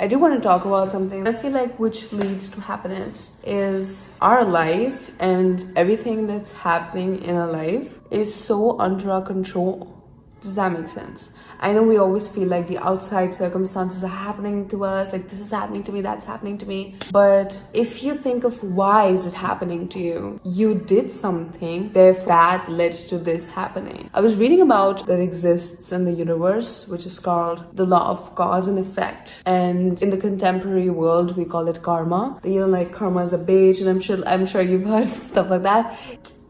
I do want to talk about something I feel like which leads to happiness is our life, and everything that's happening in our life is so under our control. Does that make sense? I know we always feel like the outside circumstances are happening to us, like this is happening to me, that's happening to me. But if you think of why is it happening to you, you did something, therefore that led to this happening. I was reading about that exists in the universe, which is called the law of cause and effect. And in the contemporary world, we call it karma. Like karma is a bitch, and I'm sure you've heard stuff like that.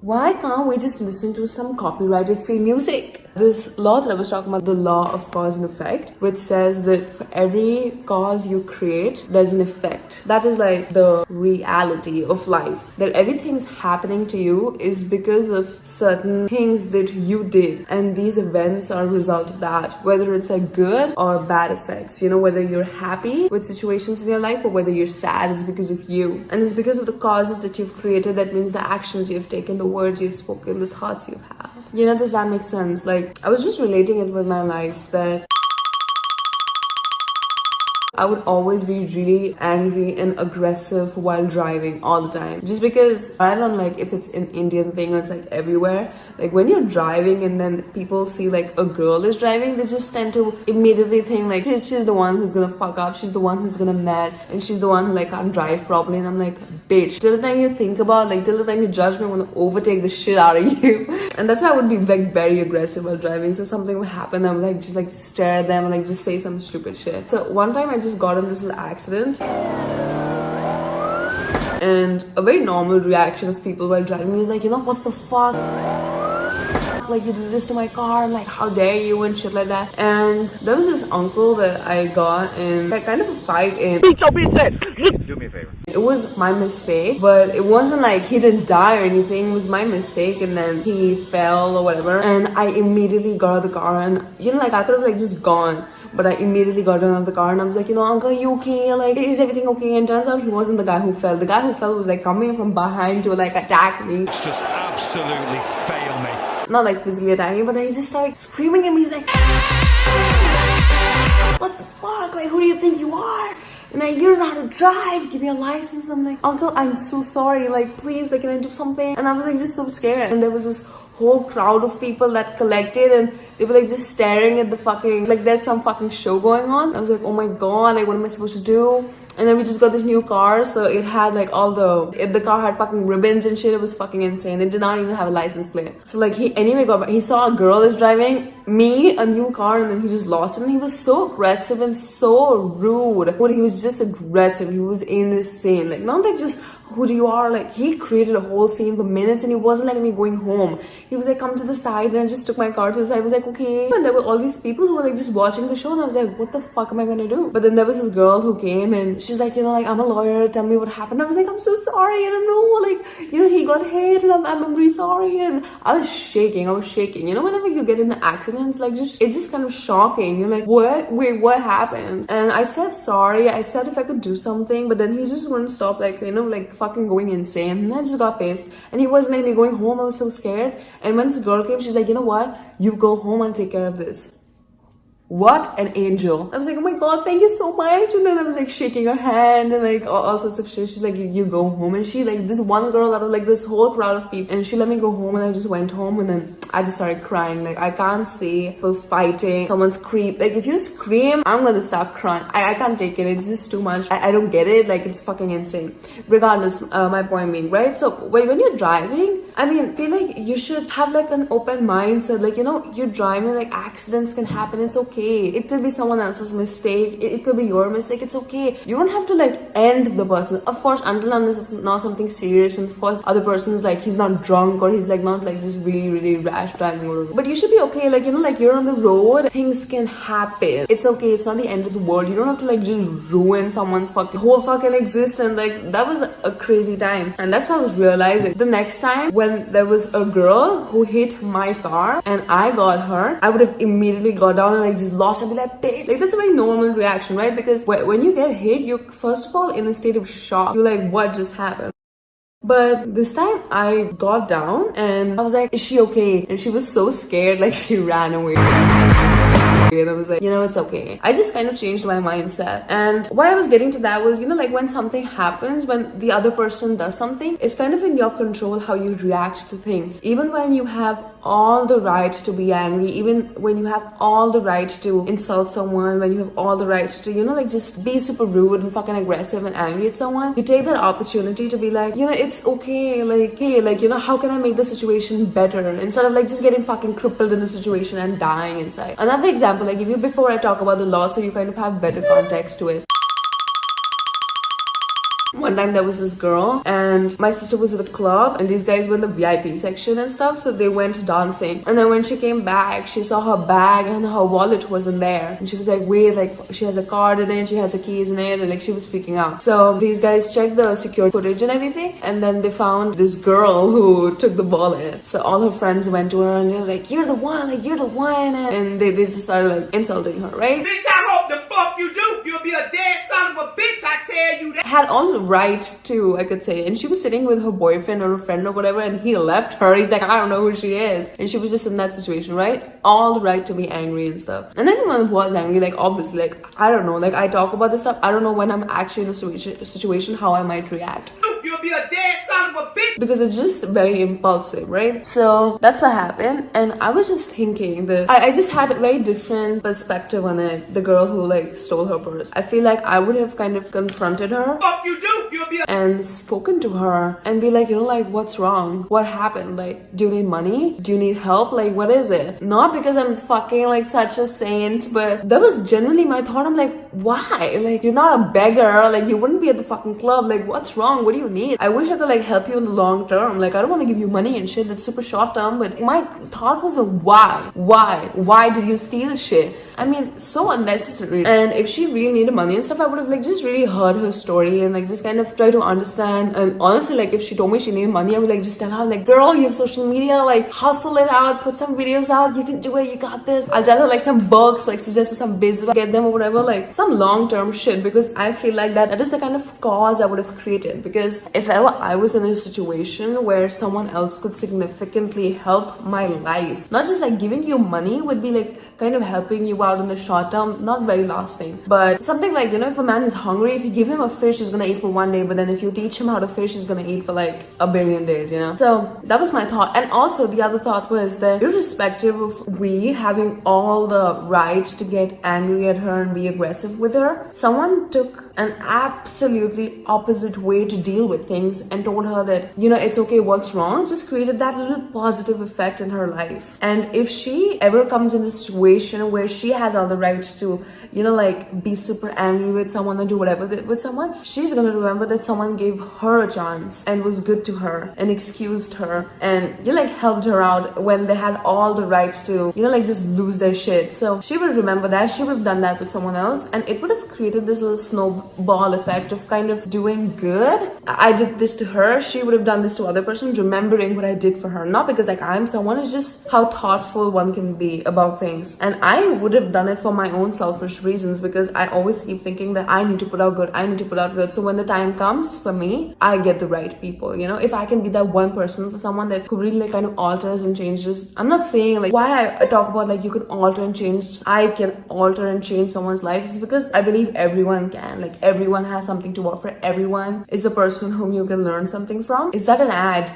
Why can't we just listen to some copyrighted free music? This law that I was talking about, the law of cause and effect, which says that for every cause you create, there's an effect. That is like the reality of life. That everything's happening to you is because of certain things that you did. And these events are a result of that. Whether it's like good or bad effects. Whether you're happy with situations in your life or whether you're sad, it's because of you. And it's because of the causes that you've created. That means the actions you've taken, the words you've spoken, the thoughts you've had. Does that make sense? Like, I was just relating it with my life that I would always be really angry and aggressive while driving all the time. Just because I don't like if it's an Indian thing or it's like everywhere. Like when you're driving and then people see like a girl is driving, they just tend to immediately think like she's the one who's gonna fuck up, she's the one who's gonna mess, and she's the one who like can't drive properly. And I'm like, bitch, till the time you think about, like till the time you judge me, I want to overtake the shit out of you. And that's why I would be like very aggressive while driving. So something would happen, I would like just like stare at them and like just say some stupid shit. So one time I just got in this little accident, and a very normal reaction of people while driving is like, what the fuck, like you did this to my car, and like how dare you and shit like that. And there was this uncle that I got in like kind of a fight in. Do me a favor. It was my mistake, but it wasn't like he didn't die or anything. It was my mistake, and then he fell or whatever, and I immediately got out of the car, and like I could have like just gone. But I immediately got out of the car and I was like, uncle, are you okay? Like, is everything okay? And turns out he wasn't the guy who fell. The guy who fell was like coming from behind to like attack me. It's just absolutely fail me. Not like physically attack me, but then he just started screaming at me. He's like, what the fuck? Like, who do you think you are? And like, you don't know how to drive, give me a license. I'm like, uncle, I'm so sorry. Like, please, like, can I do something? And I was like, just so scared. And there was this whole crowd of people that collected, and they were like just staring at the fucking, like there's some fucking show going on. I was like, oh my god, like what am I supposed to do? And then we just got this new car, so it had like all the car had fucking ribbons and shit. It was fucking insane. It did not even have a license plate. So like he saw a girl is driving me a new car, and then he just lost it. And he was so aggressive and so rude. He was just aggressive. He was insane. Like not like just who you are. Like he created a whole scene for minutes, and he wasn't letting me going home. He was like, come to the side, and I just took my car to the side. I was like, okay. And there were all these people who were like just watching the show, and I was like, what the fuck am I gonna do? But then there was this girl who came, and she's like, like I'm a lawyer, tell me what happened. I was like, I'm so sorry, I don't know, like he got hit, and I'm really sorry. And I was shaking. Whenever you get in accidents, like it's just kind of shocking. You're like, what happened? And I said sorry. I said if I could do something, but then he just wouldn't stop, like like fucking going insane. And I just got pissed, and he wasn't letting me going home. I was so scared. And when this girl came, she's like, you know what, you go home and take care of this. What an angel. I was like, oh my god, thank you so much. And then I was like shaking her hand and like all sorts of shit. She's like, you go home. And she like, this one girl out of like this whole crowd of people, and she let me go home, and I just went home, and then I just started crying. Like I can't see people fighting, someone's creep. Like if you scream, I'm gonna start crying. I can't take it. It's just too much. I don't get it. Like it's fucking insane. Regardless, my point being, right? So when you're driving, I mean, feel like you should have like an open mindset. Like, you're driving, like accidents can happen. It's okay. It could be someone else's mistake. It could be your mistake. It's okay. You don't have to like end the person. Of course, until unless it's not something serious. And of course, other person is like, he's not drunk, or he's like not like just really, really rash driving or whatever. But you should be okay. Like, like you're on the road. Things can happen. It's okay. It's not the end of the world. You don't have to like just ruin someone's whole fucking existence. Like that was a crazy time. And that's what I was realizing. The next time when there was a girl who hit my car and I got her, I would have immediately got down and like just lost and be like, bitch. Like that's a very normal reaction, right? Because when you get hit, you're first of all in a state of shock. You're like, what just happened? But this time I got down and I was like, is she okay? And she was so scared, like she ran away. And I was like, it's okay. I just kind of changed my mindset. And why I was getting to that was, like when something happens, when the other person does something, it's kind of in your control how you react to things. Even when you have all the right to be angry, even when you have all the right to insult someone, when you have all the right to, like just be super rude and fucking aggressive and angry at someone, you take that opportunity to be like, it's okay, like, hey, like, how can I make the situation better, instead of like just getting fucking crippled in the situation and dying inside. Another example I give you before I talk about the law, so you kind of have better context to it. One time there was this girl and my sister was at the club and these guys were in the VIP section and stuff, so they went dancing. And then when she came back, she saw her bag and her wallet wasn't there. And she was like, wait, like she has a card in it, she has the keys in it, and like she was freaking out. So these guys checked the secure footage and everything, and then they found this girl who took the wallet. So all her friends went to her and they're like, you're the one, like you're the one. And they just started like insulting her, right? Bitch, I hope the fuck you do. You'll be a dead son of a bitch, I tell you that. Had all the right to, I could say. And she was sitting with her boyfriend or a friend or whatever, and he left her. He's like, I don't know who she is. And she was just in that situation, right? All the right to be angry and stuff. And anyone who was angry, like obviously, like I don't know, like I talk about this stuff, I don't know when I'm actually in a situation how I might react. You'll be a dead son of a bitch. Because it's just very impulsive, right? So that's what happened. And I was just thinking that I just had a very different perspective on it. The girl who like stole her purse, I feel like I would have kind of confronted her. Fuck you do. You'll be a And spoken to her and be like, like what's wrong? What happened? Like, do you need money? Do you need help? Like, what is it? Not because I'm fucking like such a saint, but that was generally my thought. I'm like, why? Like, you're not a beggar. Like, you wouldn't be at the fucking club. Like, what's wrong? What do you need? I wish I could like help you in the long term. Like, I don't want to give you money and shit. That's super short term. But my thought was, why? Why did you steal shit? I mean, so unnecessary. And if she really needed money and stuff, I would have like just really heard her story and like just kind of try to understand. And honestly, like if she told me she needed money, I would like just tell her like, girl, you have social media, like hustle it out, put some videos out, you can do it, you got this. I'll tell her like some books, like suggest some business, get them or whatever, like some long-term shit, because I feel like that is the kind of cause I would have created. Because if ever I was in a situation where someone else could significantly help my life, not just like giving you money would be like kind of helping you out in the short term, not very lasting. But something like, if a man is hungry, if you give him a fish, he's gonna eat for one day, but then if you teach him how to fish, he's gonna eat for like a billion days, So that was my thought. And also the other thought was that irrespective of we having all the right to get angry at her and be aggressive with her, someone took an absolutely opposite way to deal with things and told her that, it's okay, what's wrong, just created that little positive effect in her life. And if she ever comes in a situation where she has all the rights to, like be super angry with someone and do whatever with someone, she's gonna remember that someone gave her a chance and was good to her and excused her and like helped her out when they had all the rights to, like just lose their shit. So she would remember that, she would have done that with someone else, and it would have created this little snowball effect of kind of doing good. I did this to her, she would have done this to other person, remembering what I did for her. Not because like I'm someone, it's just how thoughtful one can be about things. And I would have done it for my own selfish reasons, because I always keep thinking that I need to put out good, so when the time comes for me, I get the right people. If I can be that one person for someone that who really like kind of alters and changes. I'm not saying like why I talk about like you can alter and change, I can alter and change someone's life, is because I believe everyone can. Like everyone has something to offer, everyone is a person whom you can learn something from. Is that an ad?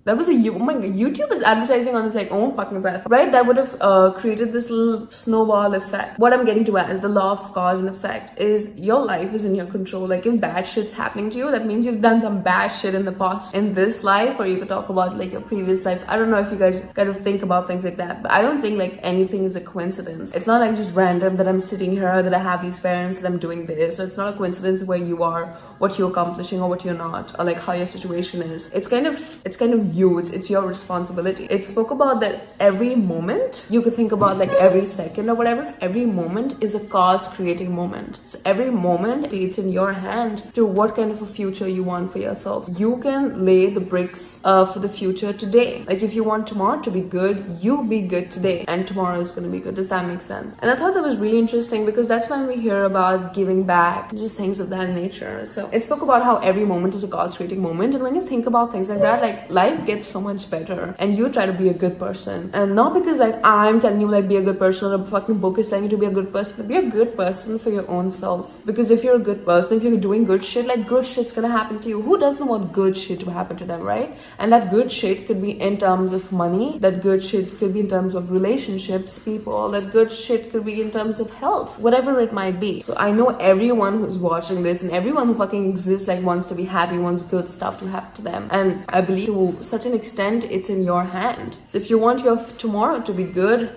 That was oh my god, YouTube is advertising on its like own fucking platform, right? That would have created this little snowball effect. What I'm getting to at is the law of cause and effect is your life is in your control. Like if bad shit's happening to you, that means you've done some bad shit in the past, in this life, or you could talk about like your previous life. I don't know if you guys kind of think about things like that, but I don't think like anything is a coincidence. It's not like just random that I'm sitting here, that I have these parents, that I'm doing this. So it's not a coincidence where you are, what you're accomplishing or what you're not, or like how your situation is. It's kind of you, it's your responsibility. It spoke about that every moment, you could think about like every second or whatever, every moment is a cause creating moment. So every moment, it's in your hand to what kind of a future you want for yourself. You can lay the bricks for the future today. Like if you want tomorrow to be good, you be good today and tomorrow is going to be good. Does that make sense? And I thought that was really interesting, because that's when we hear about giving back, just things of that nature. So it spoke about how every moment is a cause creating moment. And when you think about things like that, like life life gets so much better and you try to be a good person. And not because like I'm telling you like be a good person, or a fucking book is telling you to be a good person, but be a good person for your own self. Because if you're a good person, if you're doing good shit, like good shit's gonna happen to you. Who doesn't want good shit to happen to them, right? And that good shit could be in terms of money, that good shit could be in terms of relationships, people, that good shit could be in terms of health, whatever it might be. So I know everyone who's watching this and everyone who fucking exists like wants to be happy, wants good stuff to happen to them. And I believe to such an extent it's in your hand. So if you want your tomorrow to be good,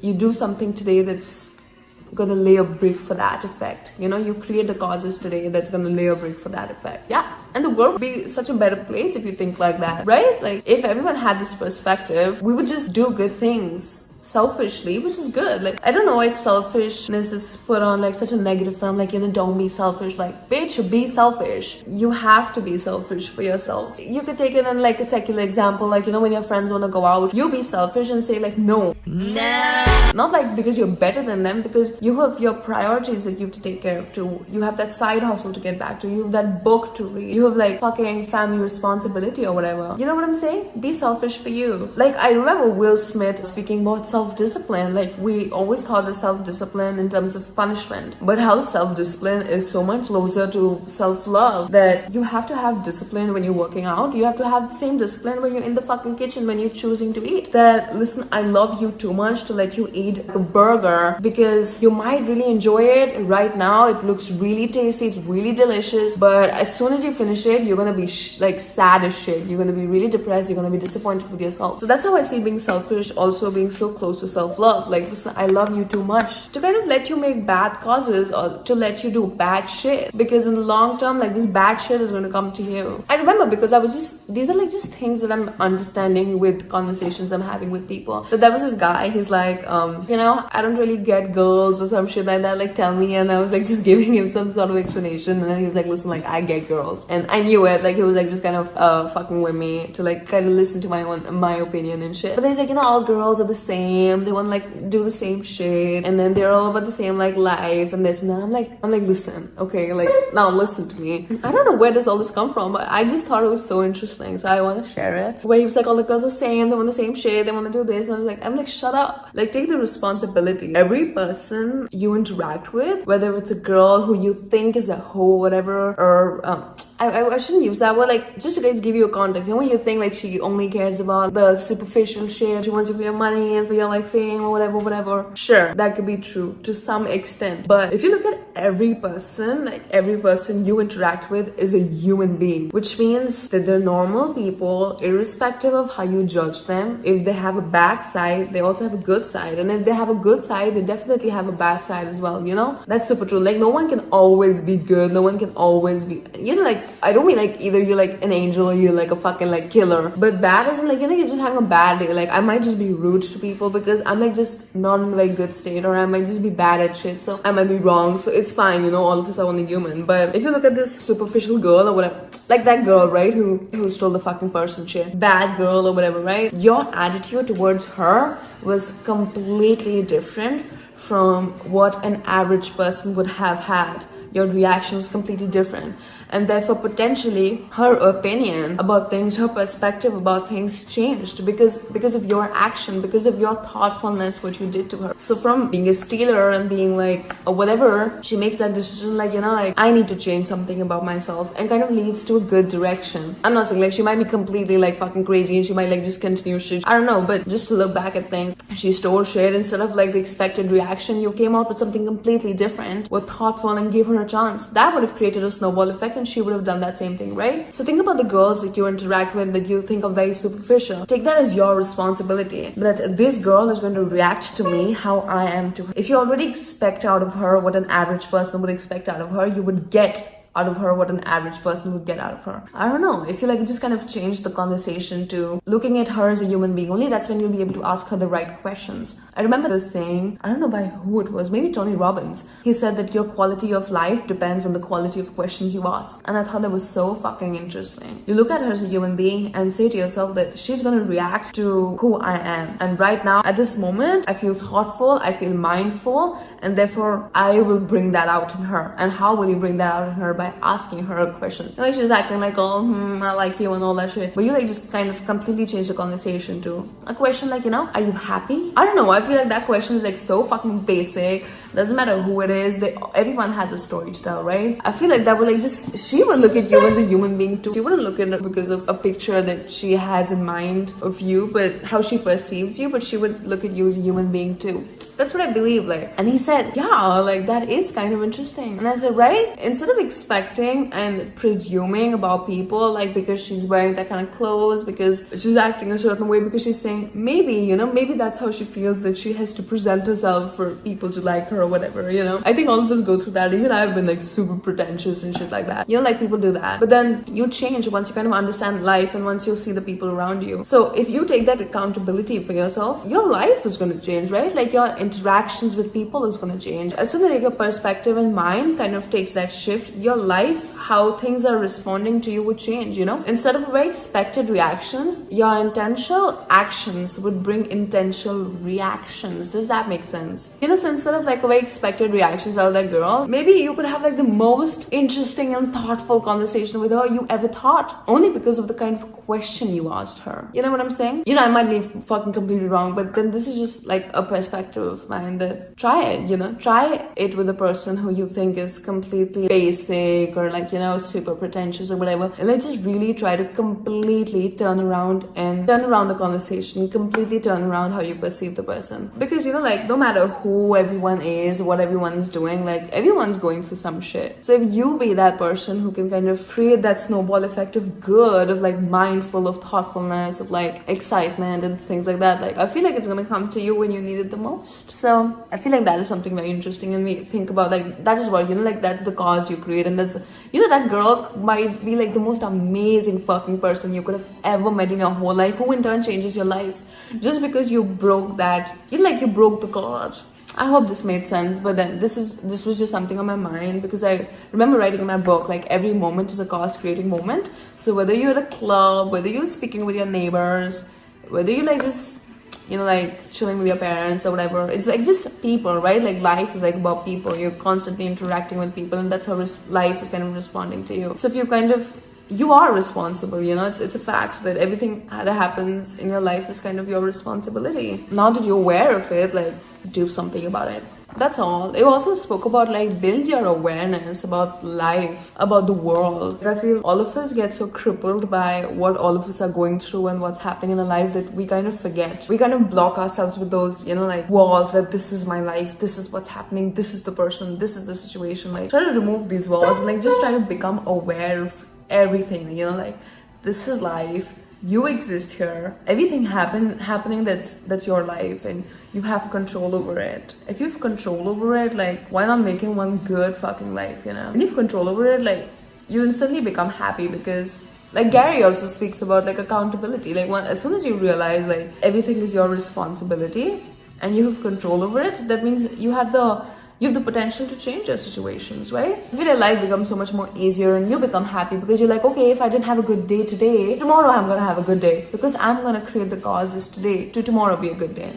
you do something today that's gonna lay a brick for that effect. You know, you create the causes today that's gonna lay a brick for that effect. Yeah. And the world would be such a better place if you think like that, right? Like if everyone had this perspective, we would just do good things selfishly, which is good. Like I don't know why selfishness is put on like such a negative term, like, you know, don't be selfish. Like bitch, be selfish. You have to be selfish for yourself. You could take it in like a secular example, like, you know, when your friends want to go out, you be selfish and say like no. Not like because you're better than them, because you have your priorities that you have to take care of too. You have that side hustle to get back to, you have that book to read, you have like fucking family responsibility or whatever. You know what I'm saying? Be selfish for you. Like I remember Will Smith speaking about self-discipline. Like we always thought of self-discipline in terms of punishment, but how self-discipline is so much closer to self-love, that you have to have discipline when you're working out, you have to have the same discipline when you're in the fucking kitchen, when you're choosing to eat. That listen, I love you too much to let you eat a burger because you might really enjoy it right now, it looks really tasty, it's really delicious, but as soon as you finish it, you're gonna be like sad as shit, you're gonna be really depressed, you're gonna be disappointed with yourself. So that's how I see being selfish also being so close to self-love. Like listen, I love you too much to kind of let you make bad causes or to let you do bad shit, because in the long term, like this bad shit is going to come to you. I remember because I was just, these are like just things that I'm understanding with conversations I'm having with people. But there was this guy, he's like, you know, I don't really get girls or some shit like that, like tell me. And I was like just giving him some sort of explanation, and then he was like, listen, like I get girls, and I knew it. Like he was like just kind of fucking with me to like kind of listen to my opinion and shit. But then he's like, you know, all girls are the same, they want to like do the same shit, and then they're all about the same like life and this and that. I'm like listen, okay, like now listen to me. I don't know where does all this come from, but I just thought it was so interesting, so I want to share it. Where he was like, all the girls are same, they want the same shit, they want to do this, and I'm like shut up, like take the responsibility. Every person you interact with, whether it's a girl who you think is a hoe, whatever, or I shouldn't use that word, like just to give you a context. You know, when you think like she only cares about the superficial shit, she wants you for your money and for your like fame or whatever, sure, that could be true to some extent. But if you look at every person, like every person you interact with is a human being, which means that they're normal people, irrespective of how you judge them. If they have a bad side, they also have a good side, and if they have a good side, they definitely have a bad side as well. You know, that's super true. Like no one can always be good, no one can always be, you know, like I don't mean like either you're like an angel or you're like a fucking like killer, but bad isn't like, you know, you're just having a bad day. Like I might just be rude to people because I'm like just not in a very good state, or I might just be bad at shit, so I might be wrong, so it's fine, you know, all of us are only human. But if you look at this superficial girl or whatever, like that girl, right, who stole the fucking person shit, bad girl or whatever, right, your attitude towards her was completely different from what an average person would have had. Your reaction was completely different, and therefore potentially her opinion about things, her perspective about things changed because of your action, because of your thoughtfulness, what you did to her. So from being a stealer and being like or whatever, she makes that decision like, you know, like I need to change something about myself, and kind of leads to a good direction. I'm not saying like she might be completely like fucking crazy and she might like just continue shit, I don't know, but just to look back at things, she stole shit, instead of like the expected reaction, you came out with something completely different, were thoughtful and gave her a chance. That would have created a snowball effect, and she would have done that same thing, right? So think about the girls that you interact with that you think are very superficial. Take that as your responsibility, that this girl is going to react to me how I am to her. If you already expect out of her what an average person would expect out of her, you would get out of her what an average person would get out of her. I don't know, if you like just kind of change the conversation to looking at her as a human being, only that's when you'll be able to ask her the right questions. I remember this saying, I don't know by who it was, maybe Tony Robbins. He said that your quality of life depends on the quality of questions you ask, and I thought that was so fucking interesting. You look at her as a human being and say to yourself that she's gonna react to who I am, and right now at this moment I feel thoughtful, I feel mindful, and therefore I will bring that out in her. And how will you bring that out in her? by asking her questions. Like she's acting like, oh, I like you and all that shit. But you like just kind of completely change the conversation to a question like, are you happy? I don't know. I feel like that question is like so fucking basic. Doesn't matter who it is. Everyone has a story to tell, right? I feel like that would like she would look at you as a human being too. She wouldn't look at it because of a picture that she has in mind of you, but how she perceives you, but she would look at you as a human being too. That's what I believe, like. And he said, yeah, like that is kind of interesting. And I said, right? Instead of expecting and presuming about people, like because she's wearing that kind of clothes, because she's acting a certain way, because she's saying maybe, maybe that's how she feels, that she has to present herself for people to like her or whatever, I think all of us go through that. Even I've been like super pretentious and shit like that. Like people do that. But then you change once you kind of understand life and once you see the people around you. So if you take that accountability for yourself, your life is going to change, right? Like your interactions with people is going to change. As soon as your perspective and mind kind of takes that shift, your life, how things are responding to you would change, Instead of very expected reactions, your intentional actions would bring intentional reactions. Does that make sense? So instead of like very expected reactions out of that girl, maybe you could have like the most interesting and thoughtful conversation with her you ever thought, only because of the kind of question you asked her. You know what I'm saying? I might be fucking completely wrong, but then this is just like a perspective of mine that try it, try it with a person who you think is completely basic or like, super pretentious or whatever. And like just really try to completely turn around the conversation, completely turn around how you perceive the person. Because, like no matter who everyone is, what everyone is doing, like everyone's going through some shit. So if you be that person who can kind of create that snowball effect of good, of like mindful, of thoughtfulness, of like excitement and things like that, like I feel like it's gonna come to you when you need it the most. So I feel like that is something very interesting, and we think about like that is what, like that's the cause you create, and that's, that girl might be like the most amazing fucking person you could have ever met in your whole life, who in turn changes your life just because you broke that, you broke the code. I hope this made sense, but then this was just something on my mind because I remember writing in my book, like every moment is a cause creating moment. So whether you're at a club, whether you're speaking with your neighbors, whether you like just like chilling with your parents or whatever, it's like just people, right? Like life is like about people. You're constantly interacting with people, and that's how life is kind of responding to you. So if you are responsible, it's a fact that everything that happens in your life is kind of your responsibility. Now that you're aware of it, like do something about it. That's all. It also spoke about like build your awareness about life, about the world. I feel all of us get so crippled by what all of us are going through and what's happening in our life that we kind of forget. We kind of block ourselves with those, like walls that this is my life, this is what's happening, this is the person, this is the situation. Like try to remove these walls and like just try to become aware of everything, like this is life, you exist here, everything happening that's your life, and you have control over it. If you have control over it, like why not making one good fucking life, and if you have control over it, like you instantly become happy, because like Gary also speaks about like accountability. Like as soon as you realize like everything is your responsibility and you have control over it, that means you have the potential to change your situations, right? I feel like life becomes so much more easier and you become happy because you're like, okay, if I didn't have a good day today, tomorrow I'm gonna have a good day because I'm gonna create the causes today to tomorrow be a good day.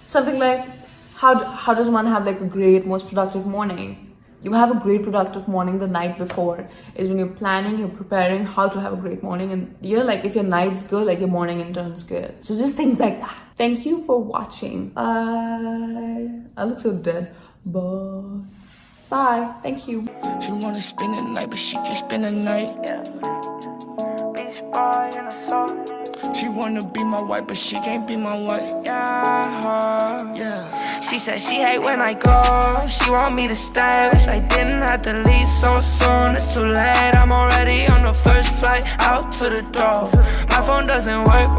Something like how does one have like a great, most productive morning? You have a great productive morning the night before is when you're planning, you're preparing how to have a great morning, and like if your night's good, like your morning in turn's good. So just things like that. Thank you for watching. Bye. I look so dead. Bye. Thank you. She wanna spend the night, but she can't spend the night. Yeah. She wanna be my wife, but she can't be my wife. Yeah. She said she hate when I go. She want me to stay. Wish I didn't have to leave so soon. It's too late. I'm already on the first flight out to the door. My phone doesn't work.